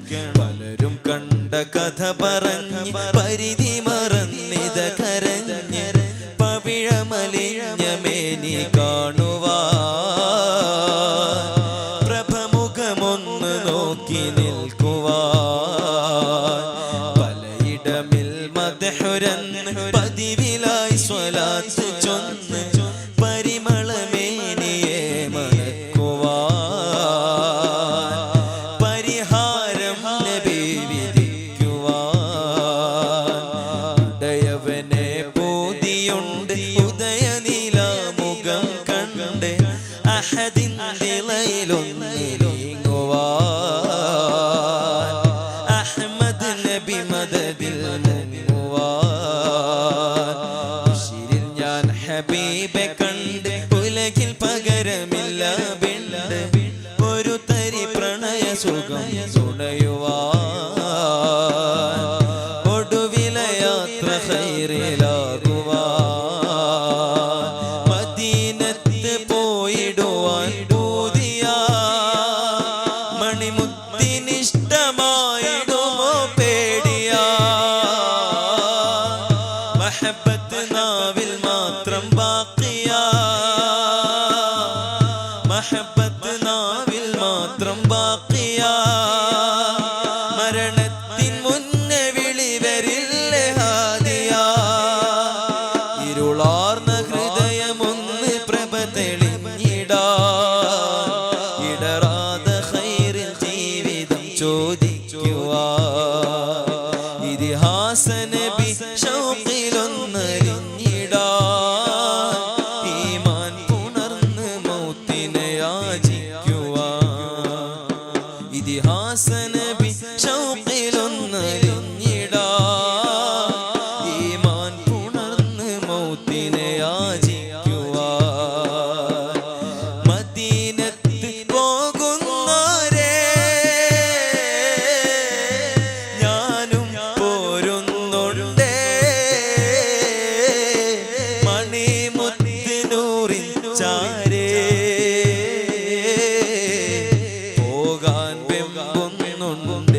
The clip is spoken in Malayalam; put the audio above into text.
പലരും കണ്ട കഥ പറഞ്ഞ് പരിധി മറന്നിത കരഞ്ഞ് പവിഴമലിഞ്ഞ മേനി കാണുവാൻ പ്രഭമുഖമൊന്ന് നോക്കി നിൽക്കുവാൻ പലയിടമിൽ മദ്ഹുരന്ന് പതിവിലായി സ്വലാത്ത് ചൊന്ന് പരിമളമേനിയെ മണക്കുവാൻ പരിഹാരം നബി വിധിക്കുവാൻ ഉദയവനെ പൂതിയുണ്ട് ഉദയനിലാമുഖം കണ്ട് അഹദിൻ ദിലയിലൊന്ന് നീങ്ങുവാൻ അഹ്മദ് നബി മദദിൽ മുങ്ങുവാൻ ഉശിരിൽ ഞാൻ ഹബീബെ കണ്ട് ഉലകിൽ പകരമില്ല ബിണ്ട് ഒരു തരി പ്രണയ സുഖം തുണയുവാൻ ഒടുവിലെ യാത്ര ഖൈറിലാകുവാൻ മദീനത്ത് പോയിടുവാൻ പൂതിയ മണിമുത്തിനിഷ്ടമായിടുമോ പേടിയ മഹബത്ത് നാവിൽ മാത്രം ബാക്കിയ മഹബത്ത് നാവിൽ മാത്രം ബാക്കിയ മരണത്തിൻ മുന്നേ വിളി വരില്ലേ ഹാദിയ ഇരുളാർന്ന ഹൃദയമൊന്ന് പ്രഭ തെളിഞ്ഞിടാൻ ഇടറാതെ ഖൈറിൽ ജീവിതം ചോദിക്കുവാൻ ഇതിഹാസ നബി ഷൗഖിലൊന്നറിഞ്ഞിടാൻ ഈമാൻ പുണർന്ന് മൗത്തിനെ യാചിക്കുവാൻ ഇതിഹാസ നബി ഷൗഖിലൊന്നറിഞ്ഞിടാൻ ഈമാൻ പുണർന്ന് മൗത്തിനെ യാചിക്കുവാൻ മദീനത്ത് പോകുന്നോരേ ഞാനും പോരുന്നുണ്ടേ മണിമുത്തിനൂറിൻ ചാരേ പോകാൻ വെമ്പുന്നുണ്ട്